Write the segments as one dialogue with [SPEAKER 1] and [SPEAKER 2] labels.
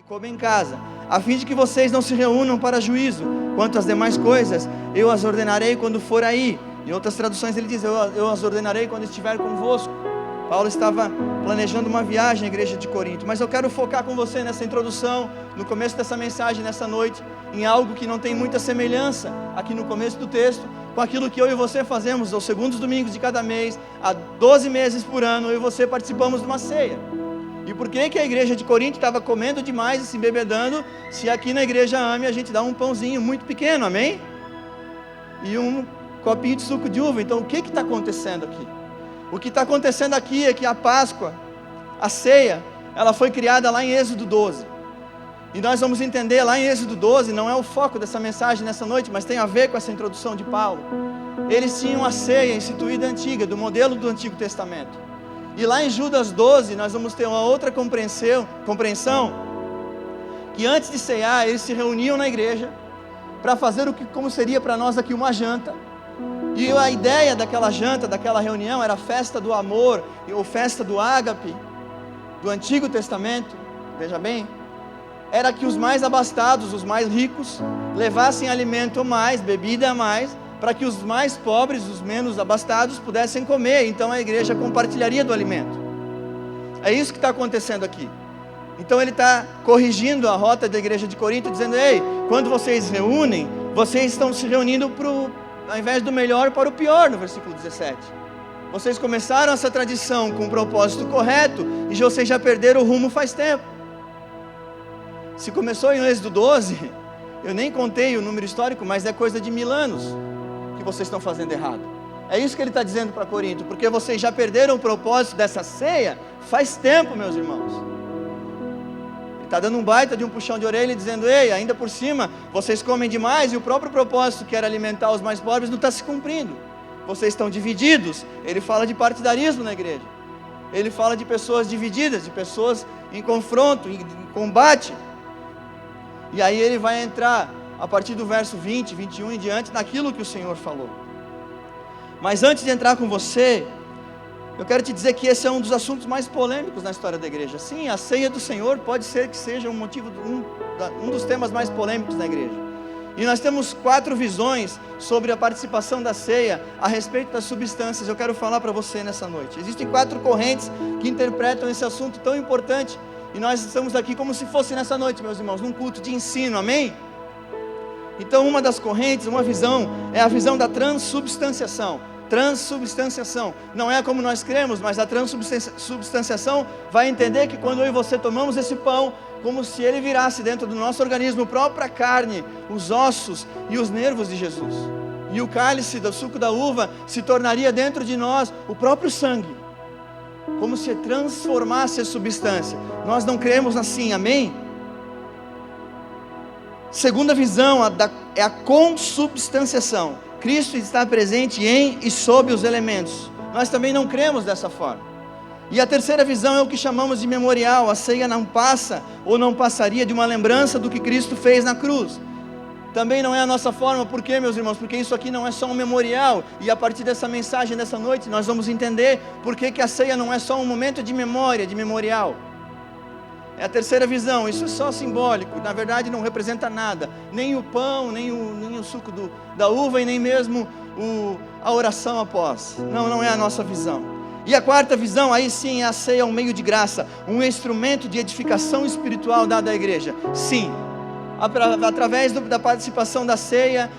[SPEAKER 1] que comem em casa, a fim de que vocês não se reúnam para juízo. Quanto às demais coisas, eu as ordenarei quando for aí. Em outras traduções ele diz, eu as ordenarei quando estiver convosco. Paulo estava planejando uma viagem à igreja de Corinto, mas eu quero focar com você nessa introdução, no começo dessa mensagem, nessa noite, em algo que não tem muita semelhança, aqui no começo do texto, com aquilo que eu e você fazemos aos segundos domingos de cada mês, há 12 meses por ano, eu e você participamos de uma ceia. E por que a igreja de Corinto estava comendo demais e se embebedando, se aqui na igreja AME a gente dá um pãozinho muito pequeno, amém? E um copinho de suco de uva. Então o que está acontecendo aqui? O que está acontecendo aqui é que a Páscoa, a ceia, ela foi criada lá em Êxodo 12. E nós vamos entender lá em Êxodo 12, não é o foco dessa mensagem nessa noite, mas tem a ver com essa introdução de Paulo. Eles tinham a ceia instituída antiga, do modelo do Antigo Testamento. E lá em Judas 12, nós vamos ter uma outra compreensão, que antes de cear, eles se reuniam na igreja, para fazer como seria para nós aqui uma janta. E a ideia daquela janta, daquela reunião, era a festa do amor, ou festa do ágape, do Antigo Testamento, veja bem, era que os mais abastados, os mais ricos, levassem alimento a mais, bebida a mais, para que os mais pobres, os menos abastados, pudessem comer. Então a igreja compartilharia do alimento. É isso que está acontecendo aqui. Então ele está corrigindo a rota da igreja de Corinto, dizendo, ei, quando vocês reúnem, vocês estão se reunindo ao invés do melhor para o pior, no versículo 17. Vocês começaram essa tradição com o propósito correto, e vocês já perderam o rumo faz tempo. Se começou em Êxodo 12, eu nem contei o número histórico, mas é coisa de 1000 anos que vocês estão fazendo errado. É isso que ele está dizendo para Corinto, porque vocês já perderam o propósito dessa ceia faz tempo, meus irmãos. Ele está dando um baita de um puxão de orelha, dizendo, ei, ainda por cima, vocês comem demais, e o próprio propósito que era alimentar os mais pobres não está se cumprindo. Vocês estão divididos. Ele fala de partidarismo na igreja. Ele fala de pessoas divididas, de pessoas em confronto, em combate. E aí ele vai entrar, a partir do verso 20, 21 em diante, naquilo que o Senhor falou. Mas antes de entrar com você, eu quero te dizer que esse é um dos assuntos mais polêmicos na história da igreja. Sim, a ceia do Senhor pode ser que seja um dos temas mais polêmicos na igreja. E nós temos 4 visões sobre a participação da ceia a respeito das substâncias. Eu quero falar para você nessa noite. Existem 4 correntes que interpretam esse assunto tão importante. E nós estamos aqui como se fosse nessa noite, meus irmãos, num culto de ensino, amém? Então uma das correntes, uma visão, é a visão da transubstanciação. Transubstanciação, não é como nós cremos, mas a transubstanciação vai entender que quando eu e você tomamos esse pão, como se ele virasse dentro do nosso organismo, a própria carne, os ossos e os nervos de Jesus. E o cálice do suco da uva se tornaria dentro de nós o próprio sangue, como se transformasse a substância. Nós não cremos assim, amém? Segunda visão é a consubstanciação. Cristo está presente em e sob os elementos. Nós também não cremos dessa forma. E a terceira visão é o que chamamos de memorial. A ceia não passa ou não passaria de uma lembrança do que Cristo fez na cruz. Também não é a nossa forma. Por quê, meus irmãos? Porque isso aqui não é só um memorial. E a partir dessa mensagem dessa noite nós vamos entender por que a ceia não é só um momento de memória, de memorial. É a terceira visão. Isso é só simbólico, na verdade não representa nada, nem o pão, nem o suco da uva, e nem mesmo a oração após. Não é a nossa visão. E a quarta visão, aí sim, é a ceia, um meio de graça, um instrumento de edificação espiritual dado à igreja. Sim, através da participação da ceia,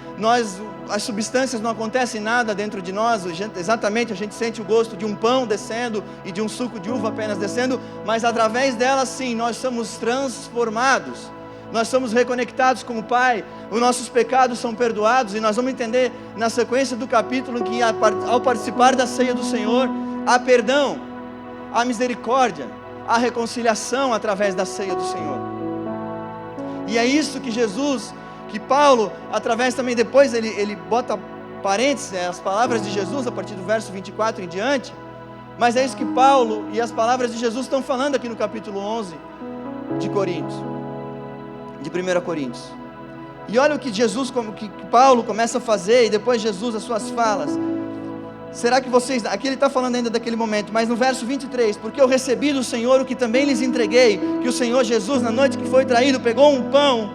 [SPEAKER 1] as substâncias não acontecem nada dentro de nós, exatamente a gente sente o gosto de um pão descendo e de um suco de uva apenas descendo, mas através delas sim, nós somos transformados, nós somos reconectados com o Pai, os nossos pecados são perdoados, e nós vamos entender na sequência do capítulo que ao participar da ceia do Senhor, há perdão, há misericórdia, há reconciliação através da ceia do Senhor. E é isso que Paulo, através também, depois ele bota parênteses, as palavras de Jesus a partir do verso 24 em diante, mas é isso que Paulo e as palavras de Jesus estão falando aqui no capítulo 11 de Coríntios, de 1 Coríntios. E olha o que Paulo começa a fazer, e depois Jesus, as suas falas. Será que vocês, aqui ele está falando ainda daquele momento, mas no verso 23, porque eu recebi do Senhor o que também lhes entreguei, que o Senhor Jesus, na noite que foi traído, pegou um pão,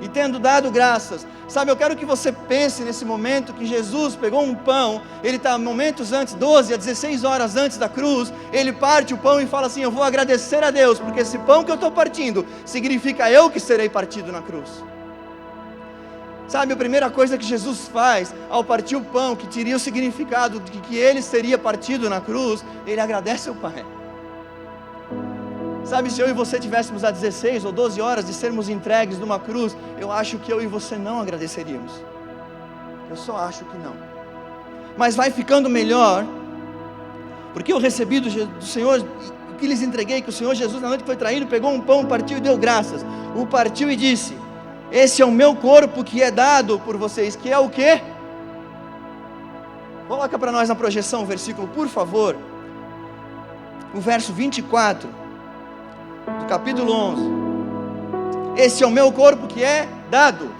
[SPEAKER 1] e tendo dado graças, sabe, eu quero que você pense nesse momento, que Jesus pegou um pão, ele está momentos antes, 12 a 16 horas antes da cruz, ele parte o pão e fala assim, eu vou agradecer a Deus, porque esse pão que eu estou partindo, significa eu que serei partido na cruz. Sabe, a primeira coisa que Jesus faz ao partir o pão, que teria o significado de que ele seria partido na cruz, ele agradece ao Pai. Sabe, se eu e você tivéssemos a 16 ou 12 horas de sermos entregues numa cruz, eu acho que eu e você não agradeceríamos. Eu só acho que não. Mas vai ficando melhor, porque eu recebi do Senhor, o que lhes entreguei, que o Senhor Jesus na noite que foi traído, pegou um pão, partiu e deu graças. O partiu e disse, esse é o meu corpo que é dado por vocês, que é o quê? Coloca para nós na projeção o versículo, por favor. O verso 24, do capítulo 11. Esse é o meu corpo que é dado.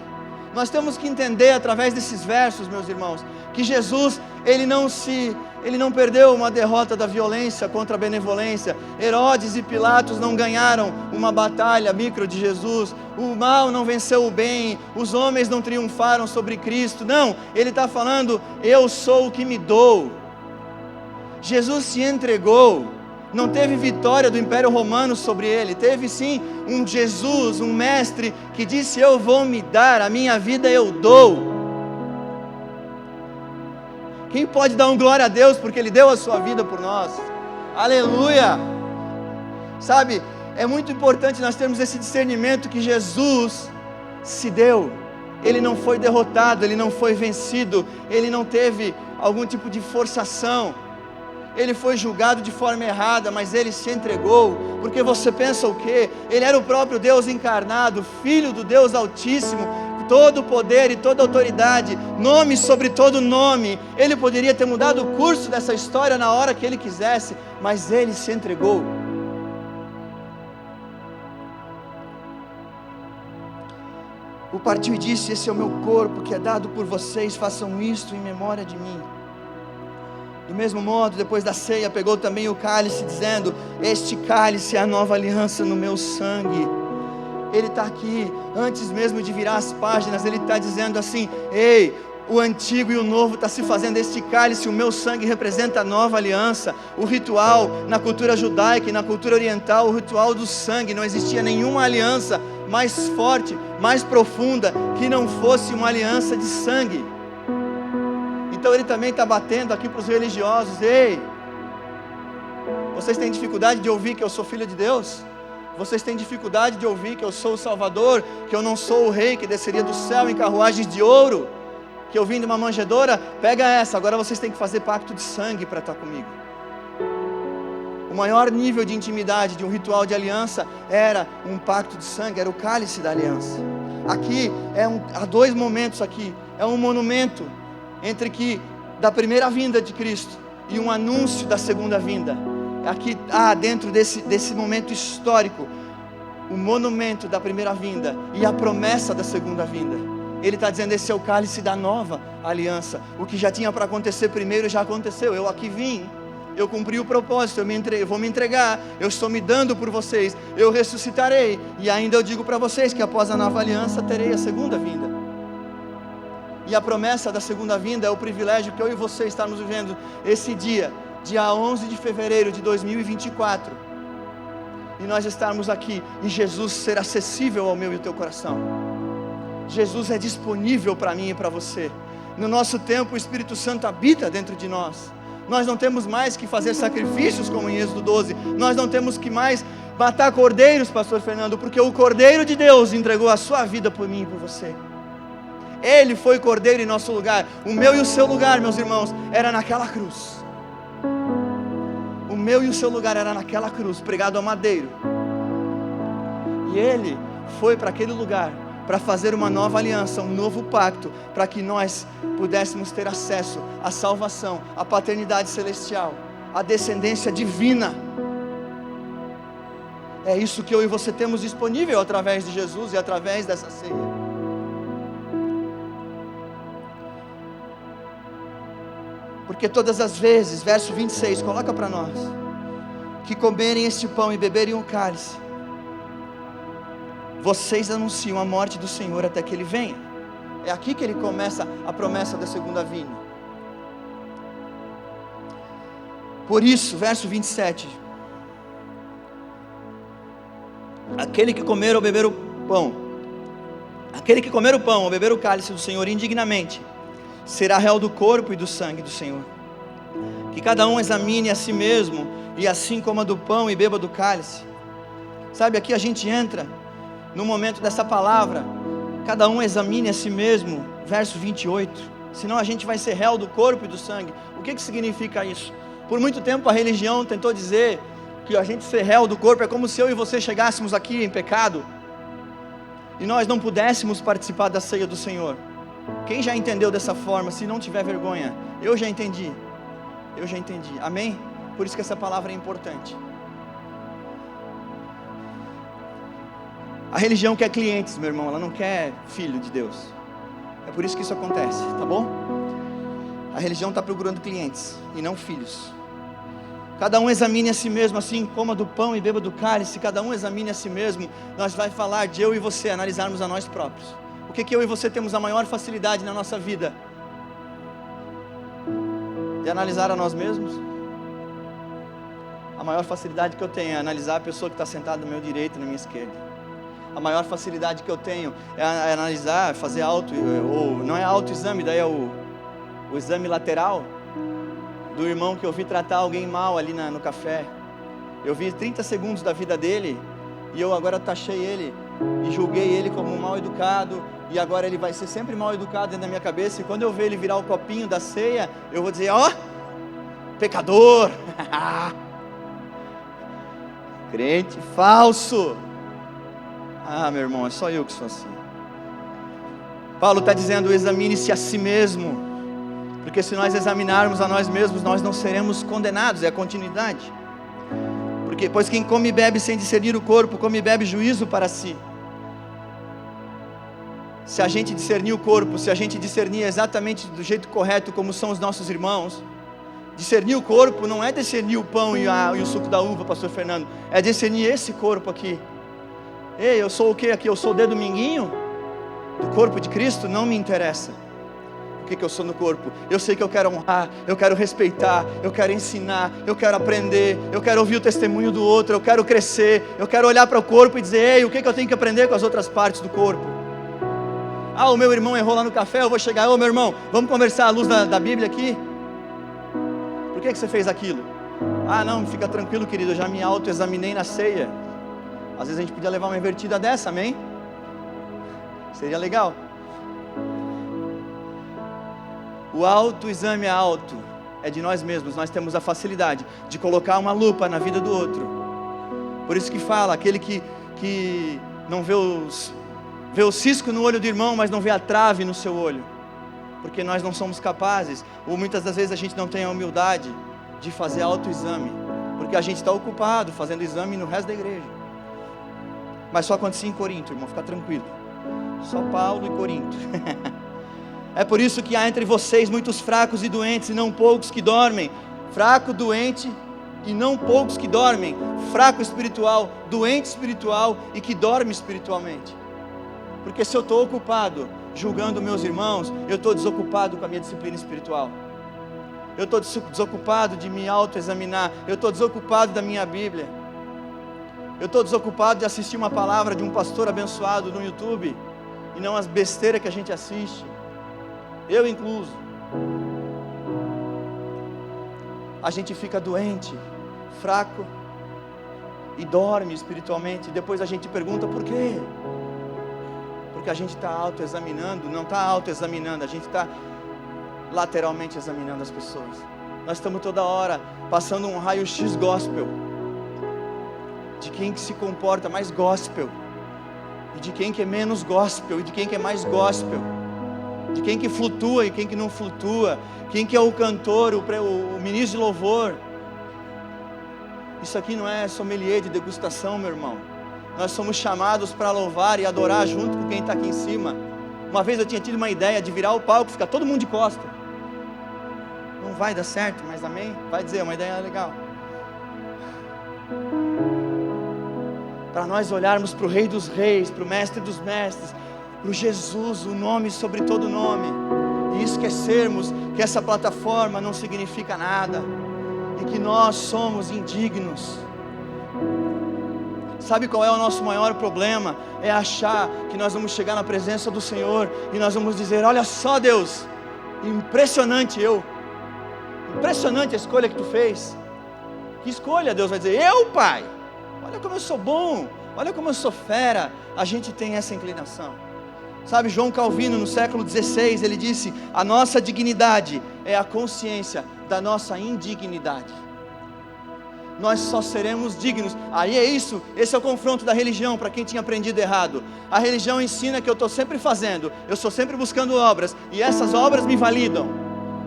[SPEAKER 1] Nós temos que entender através desses versos, meus irmãos, que Jesus, ele não perdeu uma derrota da violência contra a benevolência. Herodes e Pilatos não ganharam uma batalha micro de Jesus. O mal não venceu o bem. Os homens não triunfaram sobre Cristo. Não, ele está falando, eu sou o que me dou. Jesus se entregou. Não teve vitória do Império Romano sobre ele. Teve sim um Jesus, um mestre, que disse, eu vou me dar, a minha vida eu dou. Quem pode dar um glória a Deus porque Ele deu a sua vida por nós? Aleluia! Sabe, é muito importante nós termos esse discernimento que Jesus se deu. Ele não foi derrotado, Ele não foi vencido, Ele não teve algum tipo de forçação. Ele foi julgado de forma errada, mas Ele se entregou. Porque você pensa o quê? Ele era o próprio Deus encarnado, Filho do Deus Altíssimo, todo o poder e toda a autoridade, nome sobre todo nome. Ele poderia ter mudado o curso dessa história na hora que Ele quisesse, mas Ele se entregou. O partiu e disse, esse é o meu corpo que é dado por vocês, façam isto em memória de mim. Do mesmo modo, depois da ceia, pegou também o cálice, dizendo, este cálice é a nova aliança no meu sangue. Ele está aqui, antes mesmo de virar as páginas, ele está dizendo assim, ei, o antigo e o novo está se fazendo, este cálice, o meu sangue representa a nova aliança. O ritual, na cultura judaica e na cultura oriental, o ritual do sangue, não existia nenhuma aliança mais forte, mais profunda, que não fosse uma aliança de sangue. Então ele também está batendo aqui para os religiosos, ei, vocês têm dificuldade de ouvir que eu sou filho de Deus? Vocês têm dificuldade de ouvir que eu sou o Salvador, que eu não sou o rei que desceria do céu em carruagens de ouro, que eu vim de uma manjedoura? Pega essa, agora vocês têm que fazer pacto de sangue para estar comigo. O maior nível de intimidade de um ritual de aliança era um pacto de sangue, era o cálice da aliança. Aqui, há dois momentos aqui, é um monumento entre que da primeira vinda de Cristo e um anúncio da segunda vinda. Aqui dentro desse momento histórico, o monumento da primeira vinda e a promessa da segunda vinda. Ele está dizendo, esse é o cálice da nova aliança. O que já tinha para acontecer primeiro já aconteceu. Eu aqui vim, eu cumpri o propósito, eu vou me entregar, eu estou me dando por vocês, eu ressuscitarei, e ainda eu digo para vocês que após a nova aliança terei a segunda vinda. E a promessa da segunda vinda é o privilégio que eu e você estamos vivendo esse dia 11 de fevereiro de 2024, e nós estarmos aqui, e Jesus ser acessível ao meu e ao teu coração. Jesus é disponível para mim e para você. No nosso tempo o Espírito Santo habita dentro de nós. Nós não temos mais que fazer sacrifícios como em Êxodo 12, nós não temos que mais matar cordeiros, pastor Fernando, porque o Cordeiro de Deus entregou a sua vida por mim e por você. Ele foi cordeiro em nosso lugar. O meu e o seu lugar, meus irmãos, era naquela cruz. O meu e o seu lugar era naquela cruz, pregado ao madeiro. E Ele foi para aquele lugar para fazer uma nova aliança, um novo pacto, para que nós pudéssemos ter acesso à salvação, à paternidade celestial, à descendência divina. É isso que eu e você temos disponível através de Jesus e através dessa ceia. Porque todas as vezes, verso 26, coloca para nós, que comerem este pão e beberem o cálice, vocês anunciam a morte do Senhor até que Ele venha. É aqui que Ele começa a promessa da segunda vinda. Por isso, verso 27, aquele que comer ou beber o pão ou beber o cálice do Senhor indignamente, será réu do corpo e do sangue do Senhor. Que cada um examine a si mesmo, e assim coma do pão e beba do cálice. Sabe, aqui a gente entra no momento dessa palavra, cada um examine a si mesmo, verso 28, senão a gente vai ser réu do corpo e do sangue. O que significa isso? Por muito tempo a religião tentou dizer que a gente ser réu do corpo é como se eu e você chegássemos aqui em pecado, e nós não pudéssemos participar da ceia do Senhor. Quem já entendeu dessa forma, se não tiver vergonha? Eu já entendi, amém? Por isso que essa palavra é importante. A religião quer clientes, meu irmão, ela não quer filho de Deus. É por isso que isso acontece, tá bom? A religião está procurando clientes e não filhos. Cada um examine a si mesmo, assim coma do pão e beba do cálice. Cada um examine a si mesmo. Nós vai falar de eu e você analisarmos a nós próprios. O que eu e você temos a maior facilidade na nossa vida? De analisar a nós mesmos? A maior facilidade que eu tenho é analisar a pessoa que está sentada do meu direito e na minha esquerda. A maior facilidade que eu tenho é analisar, fazer ou não é autoexame, daí é o exame lateral do irmão que eu vi tratar alguém mal ali no café. Eu vi 30 segundos da vida dele e eu agora taxei ele e julguei ele como mal educado, e agora ele vai ser sempre mal educado dentro da minha cabeça, e quando eu ver ele virar o copinho da ceia, eu vou dizer, ó, pecador, crente falso. Meu irmão, é só eu que sou assim. Paulo está dizendo, examine-se a si mesmo, porque se nós examinarmos a nós mesmos, nós não seremos condenados, é a continuidade. Porque, pois quem come e bebe sem discernir o corpo, come e bebe juízo para si. Se a gente discernir o corpo, se a gente discernir exatamente do jeito correto como são os nossos irmãos, discernir o corpo não é discernir o pão e o suco da uva, pastor Fernando, é discernir esse corpo aqui. Ei, eu sou o que aqui? Eu sou o dedo minguinho do corpo de Cristo? Não me interessa o que eu sou no corpo. Eu sei que eu quero honrar, eu quero respeitar, eu quero ensinar, eu quero aprender, eu quero ouvir o testemunho do outro, eu quero crescer, eu quero olhar para o corpo e dizer, ei, o que eu tenho que aprender com as outras partes do corpo? O meu irmão errou lá no café, eu vou chegar, meu irmão, vamos conversar à luz da Bíblia aqui? Por que você fez aquilo? Não, fica tranquilo, querido, eu já me autoexaminei na ceia. Às vezes a gente podia levar uma invertida dessa, amém? Seria legal. O autoexame é de nós mesmos. Nós temos a facilidade de colocar uma lupa na vida do outro. Por isso que fala, aquele que não vê o cisco no olho do irmão, mas não vê a trave no seu olho. Porque nós não somos capazes, ou muitas das vezes a gente não tem a humildade de fazer autoexame, porque a gente está ocupado fazendo exame no resto da igreja. Mas só acontecia em Corinto, irmão, fica tranquilo. Só Paulo e Corinto. É por isso que há entre vocês muitos fracos e doentes, e não poucos que dormem. Fraco, doente e não poucos que dormem. Fraco espiritual, doente espiritual e que dorme espiritualmente. Porque se eu estou ocupado julgando meus irmãos, eu estou desocupado com a minha disciplina espiritual. Eu estou desocupado de me autoexaminar. Eu estou desocupado da minha Bíblia. Eu estou desocupado de assistir uma palavra de um pastor abençoado no YouTube, e não as besteiras que a gente assiste, eu incluso. A gente fica doente, fraco, e dorme espiritualmente, e depois a gente pergunta por quê? Porque a gente está autoexaminando, não está autoexaminando, a gente está lateralmente examinando as pessoas. Nós estamos toda hora passando um raio-x gospel, de quem que se comporta mais gospel, e de quem que é menos gospel, e de quem que é mais gospel, de quem que flutua e quem que não flutua, quem que é o cantor, o ministro de louvor. Isso aqui não é sommelier de degustação, meu irmão. Nós somos chamados para louvar e adorar junto com quem está aqui em cima. Uma vez eu tinha tido uma ideia de virar o palco, ficar todo mundo de costa. não vai dar certo, mas amém? Vai dizer, é uma ideia legal. Para nós olharmos para o Rei dos Reis, para o Mestre dos Mestres, para o Jesus, o nome sobre todo nome, e esquecermos que essa plataforma não significa nada, e que nós somos indignos. Sabe qual é o nosso maior problema? É achar que nós vamos chegar na presença do Senhor e nós vamos dizer, olha só Deus, impressionante impressionante a escolha que tu fez. Que escolha? Deus vai dizer, eu Pai, olha como eu sou bom, olha como eu sou fera. A gente tem essa inclinação. Sabe, João Calvino no século XVI, ele disse, a nossa dignidade é a consciência da nossa indignidade. Nós só seremos dignos. Aí é isso, esse é o confronto da religião para quem tinha aprendido errado. A religião ensina que eu estou sempre fazendo, eu estou sempre buscando obras, e essas obras me validam.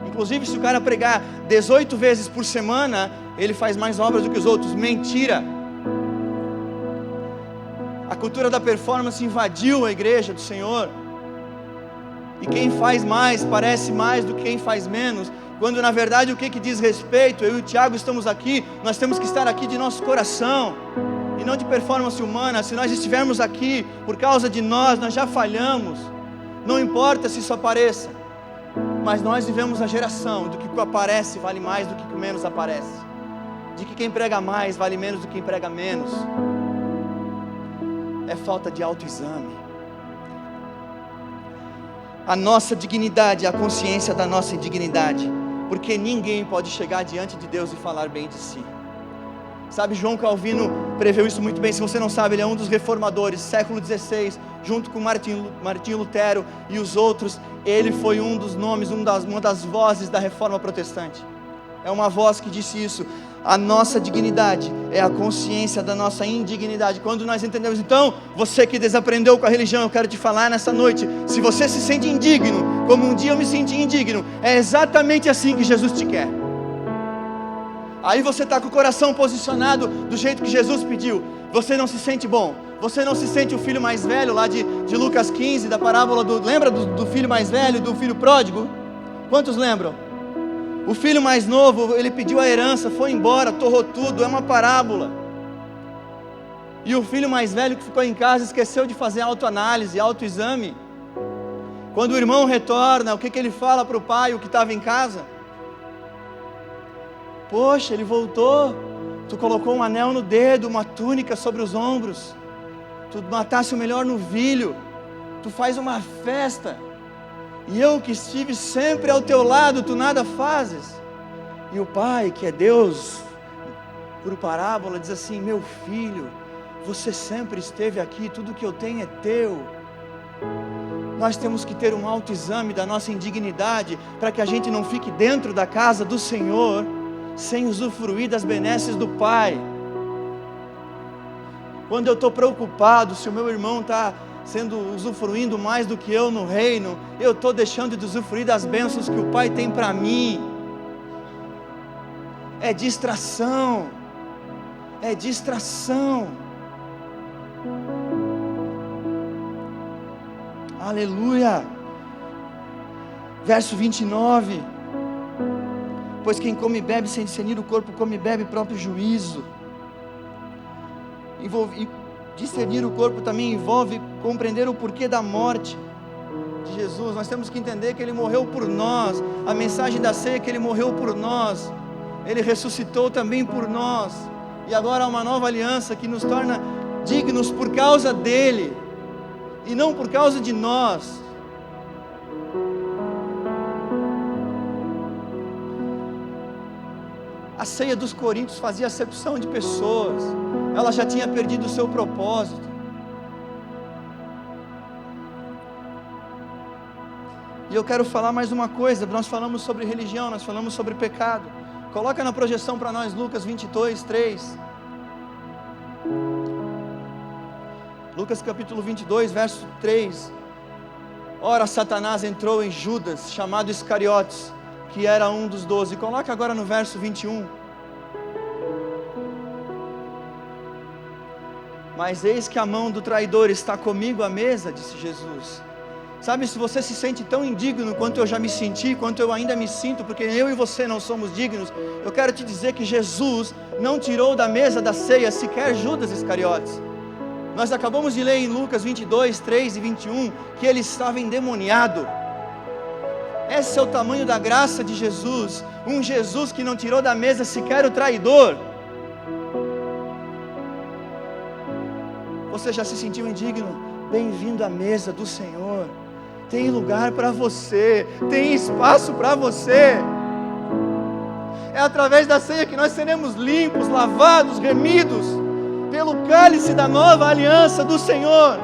[SPEAKER 1] Inclusive se o cara pregar 18 vezes por semana, ele faz mais obras do que os outros. Mentira. A cultura da performance invadiu a igreja do Senhor, e quem faz mais parece mais do que quem faz menos, quando na verdade o que diz respeito, eu e o Tiago estamos aqui, nós temos que estar aqui de nosso coração, e não de performance humana. Se nós estivermos aqui por causa de nós já falhamos. Não importa se isso apareça, mas nós vivemos a geração do que o que aparece vale mais do que o que menos aparece, de que quem prega mais vale menos do que quem prega menos. É falta de autoexame. A nossa dignidade é a consciência da nossa indignidade, porque ninguém pode chegar diante de Deus e falar bem de si. Sabe, João Calvino preveu isso muito bem. Se você não sabe, ele é um dos reformadores, século XVI, junto com Martinho Lutero e os outros. Ele foi um dos nomes, uma das vozes da reforma protestante. É uma voz que disse isso. A nossa dignidade é a consciência da nossa indignidade. Quando nós entendemos, então, você que desaprendeu com a religião, eu quero te falar nessa noite, se você se sente indigno, como um dia eu me senti indigno, é exatamente assim que Jesus te quer. Aí você está com o coração posicionado do jeito que Jesus pediu. Você não se sente bom, você não se sente o filho mais velho lá de Lucas 15, da parábola lembra do filho mais velho, do filho pródigo? Quantos lembram? O filho mais novo, ele pediu a herança, foi embora, torrou tudo, é uma parábola. E o filho mais velho que ficou em casa esqueceu de fazer autoanálise, autoexame. Quando o irmão retorna, o que ele fala para o pai, o que estava em casa? Poxa, ele voltou, tu colocou um anel no dedo, uma túnica sobre os ombros, tu matasse o melhor novilho, tu faz uma festa, e eu que estive sempre ao teu lado, tu nada fazes. E o pai, que é Deus, por parábola, diz assim, meu filho, você sempre esteve aqui, tudo que eu tenho é teu. Nós temos que ter um autoexame da nossa indignidade, para que a gente não fique dentro da casa do Senhor, sem usufruir das benesses do Pai. Quando eu estou preocupado se o meu irmão está usufruindo mais do que eu no reino, eu estou deixando de usufruir das bênçãos que o Pai tem para mim. É distração, é distração. Aleluia. Verso 29. Pois quem come e bebe sem discernir o corpo, come e bebe próprio juízo. Discernir o corpo também envolve compreender o porquê da morte de Jesus. Nós temos que entender que Ele morreu por nós. A mensagem da ceia é que Ele morreu por nós, Ele ressuscitou também por nós, e agora há uma nova aliança que nos torna dignos por causa dEle, e não por causa de nós. A ceia dos coríntios fazia acepção de pessoas, ela já tinha perdido o seu propósito. E eu quero falar mais uma coisa. Nós falamos sobre religião, nós falamos sobre pecado. Coloca na projeção para nós Lucas 22, 3. Lucas capítulo 22, verso 3. Ora, Satanás entrou em Judas, chamado Iscariotes, que era um dos 12. Coloca agora no verso 21. Mas eis que a mão do traidor está comigo à mesa, disse Jesus. Sabe, se você se sente tão indigno quanto eu já me senti, quanto eu ainda me sinto, porque eu e você não somos dignos, eu quero te dizer que Jesus não tirou da mesa da ceia sequer Judas Iscariotes. Nós acabamos de ler em Lucas 22, 3 e 21, que ele estava endemoniado. Esse é o tamanho da graça de Jesus, um Jesus que não tirou da mesa sequer o traidor. Você já se sentiu indigno? Bem-vindo à mesa do Senhor. Tem lugar para você, tem espaço para você. É através da ceia que nós seremos limpos, lavados, remidos pelo cálice da nova aliança do Senhor,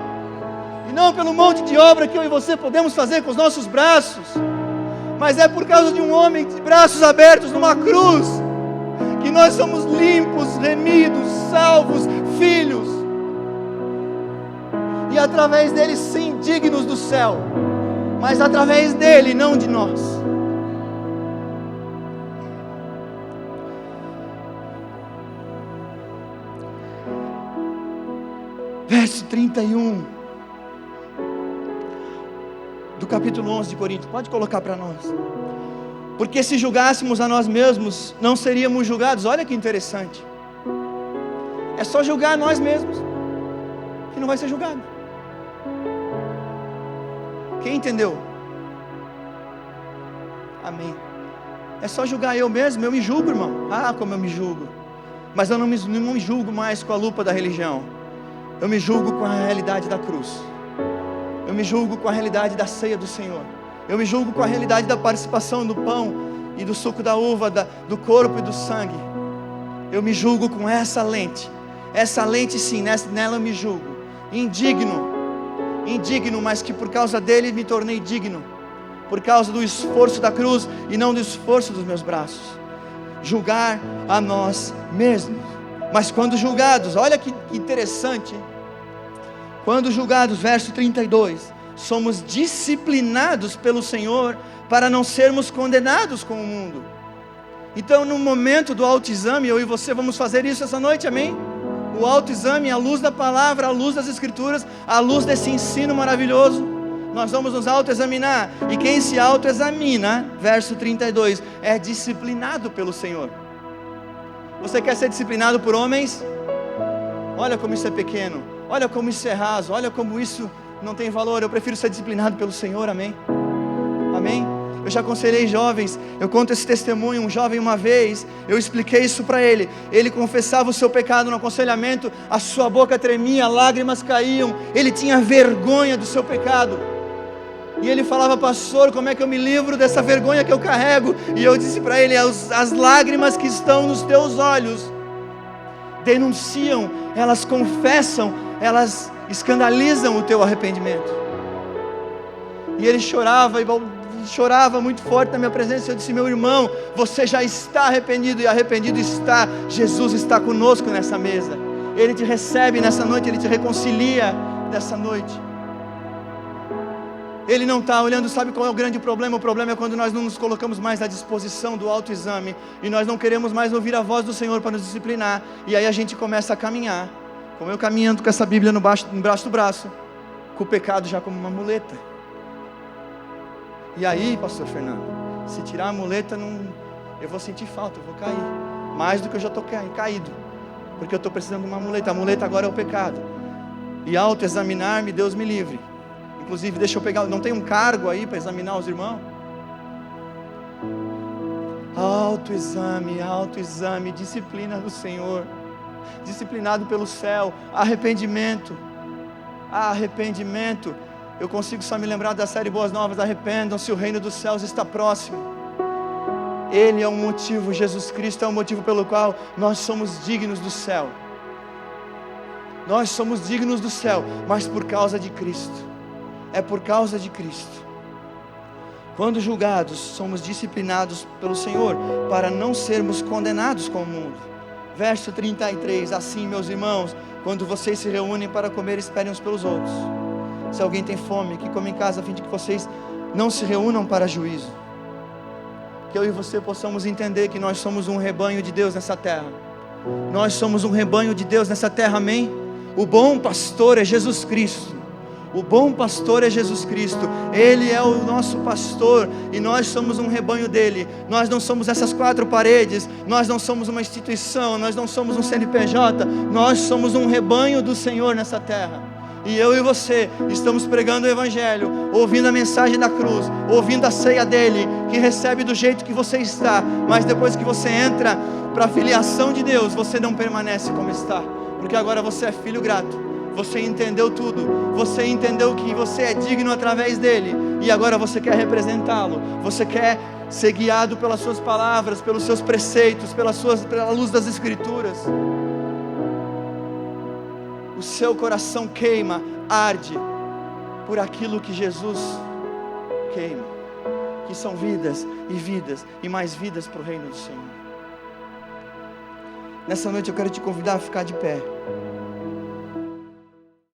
[SPEAKER 1] e não pelo monte de obra que eu e você podemos fazer com os nossos braços, mas é por causa de um homem de braços abertos numa cruz, que nós somos limpos, remidos, salvos, filhos, e através dele sim, dignos do céu, mas através dele, não de nós. Verso 31 do capítulo 11 de Coríntios, pode colocar para nós. Porque se julgássemos a nós mesmos, não seríamos julgados. Olha que interessante, é só julgar a nós mesmos que não vai ser julgado. Quem entendeu? Amém. É só julgar eu mesmo. Eu me julgo, irmão. Ah, como eu me julgo. Mas eu não me julgo mais com a lupa da religião. Eu me julgo com a realidade da cruz. Eu me julgo com a realidade da ceia do Senhor. Eu me julgo com a realidade da participação do pão e do suco da uva, do corpo e do sangue. Eu me julgo com essa lente. Essa lente sim, nela eu me julgo indigno, mas que por causa dele me tornei digno, por causa do esforço da cruz e não do esforço dos meus braços. Julgar a nós mesmos. Mas quando julgados, olha que interessante, quando julgados, verso 32, somos disciplinados pelo Senhor para não sermos condenados com o mundo. Então no momento do autoexame, eu e você vamos fazer isso essa noite, amém? O autoexame, à luz da palavra, à luz das escrituras, à luz desse ensino maravilhoso, nós vamos nos autoexaminar, e quem se autoexamina, verso 32, é disciplinado pelo Senhor. Você quer ser disciplinado por homens? Olha como isso é pequeno, olha como isso é raso, olha como isso não tem valor. Eu prefiro ser disciplinado pelo Senhor, amém? Amém? Eu já aconselhei jovens, eu conto esse testemunho. Um jovem, uma vez, eu expliquei isso para ele. Ele confessava o seu pecado no aconselhamento, a sua boca tremia, lágrimas caíam, ele tinha vergonha do seu pecado. E ele falava: pastor, como é que eu me livro dessa vergonha que eu carrego? E eu disse para ele: as lágrimas que estão nos teus olhos denunciam, elas confessam, elas escandalizam o teu arrependimento. E ele chorava muito forte na minha presença. Eu disse: meu irmão, você já está arrependido, e arrependido está. Jesus está conosco nessa mesa, Ele te recebe nessa noite, Ele te reconcilia nessa noite. Ele não está olhando. Sabe qual é o grande problema? O problema é quando nós não nos colocamos mais à disposição do autoexame, e nós não queremos mais ouvir a voz do Senhor para nos disciplinar, e aí a gente começa a caminhar, como eu caminhando com essa Bíblia no braço do braço, com o pecado já como uma muleta. E aí, pastor Fernando, se tirar a muleta, eu vou sentir falta, eu vou cair, mais do que eu já estou caído, porque eu estou precisando de uma muleta. A muleta agora é o pecado, e autoexaminar-me, Deus me livre. Inclusive, deixa eu pegar, não tem um cargo aí para examinar os irmãos? Autoexame, disciplina do Senhor, disciplinado pelo céu, arrependimento. Eu consigo só me lembrar da série Boas Novas. Arrependam-se, o reino dos céus está próximo. Ele é um motivo, Jesus Cristo é um motivo pelo qual nós somos dignos do céu. Nós somos dignos do céu, mas por causa de Cristo. É por causa de Cristo. Quando julgados, somos disciplinados pelo Senhor para não sermos condenados com o mundo. Verso 33, assim, meus irmãos, quando vocês se reúnem para comer, esperem uns pelos outros. Se alguém tem fome, que come em casa, a fim de que vocês não se reúnam para juízo. Que eu e você possamos entender que nós somos um rebanho de Deus nessa terra. Nós somos um rebanho de Deus nessa terra, amém? O bom pastor é Jesus Cristo. O bom pastor é Jesus Cristo. Ele é o nosso pastor e nós somos um rebanho dele. Nós não somos essas 4 paredes, nós não somos uma instituição, nós não somos um CNPJ, nós somos um rebanho do Senhor nessa terra. E eu e você estamos pregando o Evangelho, ouvindo a mensagem da cruz, ouvindo a ceia dele, que recebe do jeito que você está, mas depois que você entra para a filiação de Deus, você não permanece como está, porque agora você é filho grato, você entendeu tudo, você entendeu que você é digno através dele, e agora você quer representá-lo, você quer ser guiado pelas suas palavras, pelos seus preceitos, pela luz das Escrituras. O seu coração queima, arde por aquilo que Jesus queima, que são vidas e mais vidas para o reino do Senhor. Nessa noite eu quero te convidar a ficar de pé.